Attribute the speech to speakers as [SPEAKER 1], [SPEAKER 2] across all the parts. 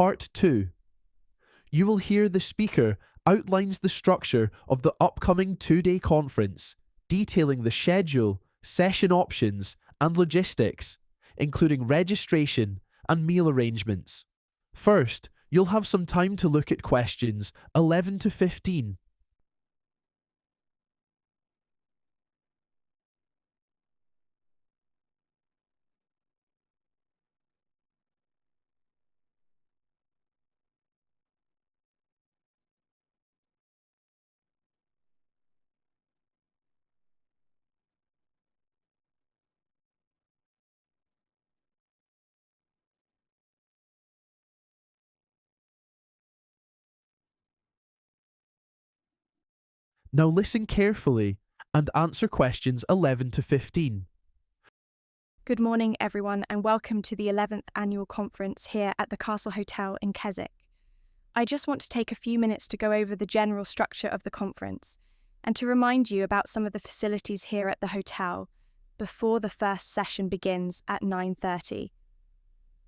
[SPEAKER 1] Part 2. You will hear the speaker outlines the structure of the upcoming 2-day conference, detailing the schedule, session options, and logistics, including registration and meal arrangements. First, you'll have some time to look at questions 11 to 15. Now listen carefully and answer questions 11 to 15.
[SPEAKER 2] Good morning, everyone, and welcome to the 11th Annual Conference here at the Castle Hotel in Keswick. I just want to take a few minutes to go over the general structure of the conference and to remind you about some of the facilities here at the hotel before the first session begins at 9:30.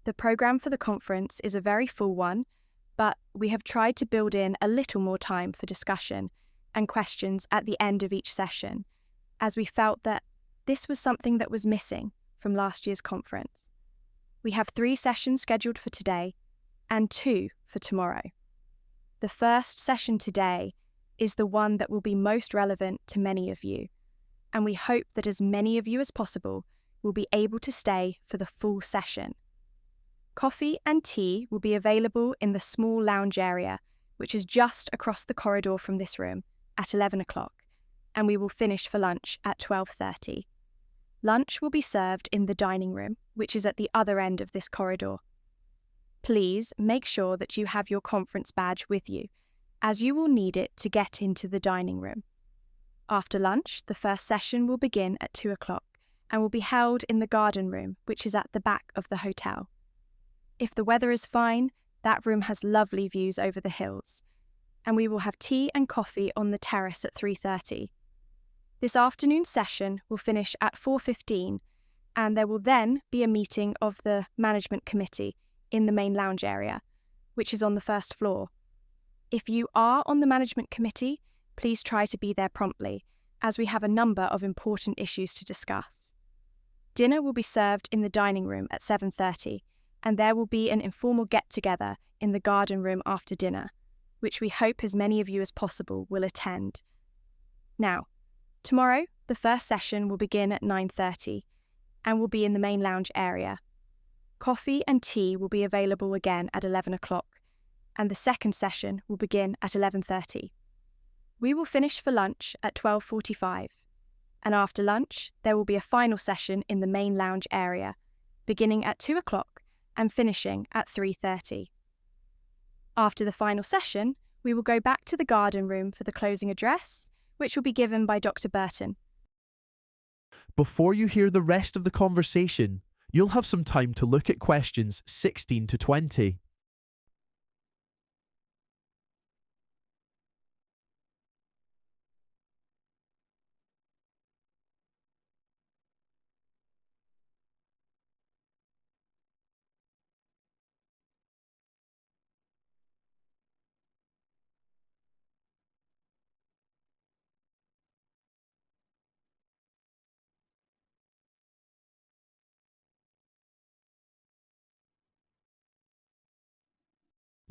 [SPEAKER 2] The programme for the conference is a very full one, but we have tried to build in a little more time for discussion and questions at the end of each session, as we felt that this was something that was missing from last year's conference. We have 3 sessions scheduled for today and 2 for tomorrow. The first session today is the one that will be most relevant to many of you, and we hope that as many of you as possible will be able to stay for the full session. Coffee and tea will be available in the small lounge area, which is just across the corridor from this room, at 11 o'clock, and we will finish for lunch at 12:30. Lunch will be served in the dining room, which is at the other end of this corridor. Please make sure that you have your conference badge with you, as you will need it to get into the dining room. After lunch, the first session will begin at 2 o'clock and will be held in the garden room, which is at the back of the hotel. If the weather is fine, that room has lovely views over the hills, and we will have tea and coffee on the terrace at 3:30. This afternoon session will finish at 4:15, and there will then be a meeting of the management committee in the main lounge area, which is on the first floor. If you are on the management committee, please try to be there promptly, as we have a number of important issues to discuss. Dinner will be served in the dining room at 7:30, and there will be an informal get-together in the garden room after dinner, which we hope as many of you as possible will attend. Now, tomorrow, the first session will begin at 9:30 and will be in the main lounge area. Coffee and tea will be available again at 11 o'clock, and the second session will begin at 11:30. We will finish for lunch at 12:45, and after lunch, there will be a final session in the main lounge area, beginning at 2 o'clock and finishing at 3:30. After the final session, we will go back to the garden room for the closing address, which will be given by Dr. Burton.
[SPEAKER 1] Before you hear the rest of the conversation, you'll have some time to look at questions 16 to 20.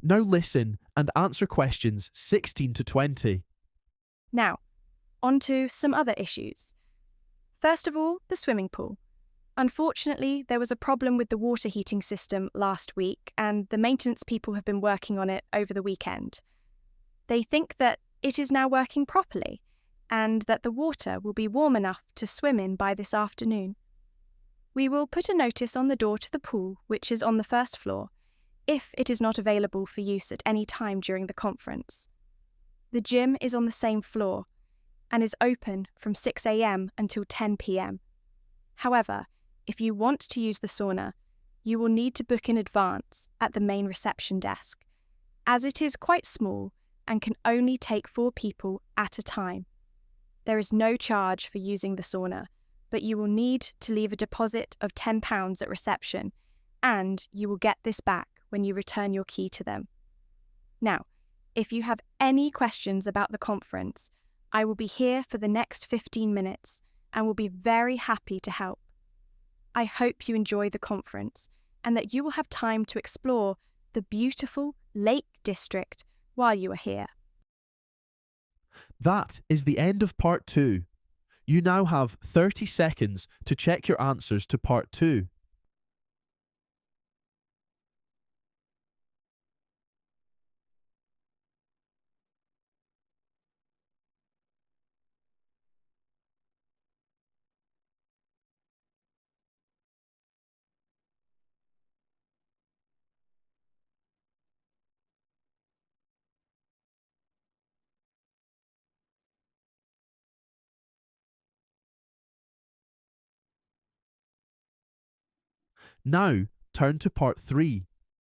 [SPEAKER 1] Now listen and answer questions 16 to 20.
[SPEAKER 2] Now, on to some other issues. First of all, the swimming pool. Unfortunately, there was a problem with the water heating system last week, and the maintenance people have been working on it over the weekend. They think that it is now working properly, and that the water will be warm enough to swim in by this afternoon. We will put a notice on the door to the pool, which is on the first floor, if it is not available for use at any time during the conference. The gym is on the same floor and is open from 6 a.m. until 10 p.m. However, if you want to use the sauna, you will need to book in advance at the main reception desk, as it is quite small and can only take 4 people at a time. There is no charge for using the sauna, but you will need to leave a deposit of £10 at reception, and you will get this back when you return your key to them. Now, if you have any questions about the conference, I will be here for the next 15 minutes and will be very happy to help. I hope you enjoy the conference and that you will have time to explore the beautiful Lake District while you are here.
[SPEAKER 1] That is the end of part 2. You now have 30 seconds to check your answers to part 2. Now, turn to part 3.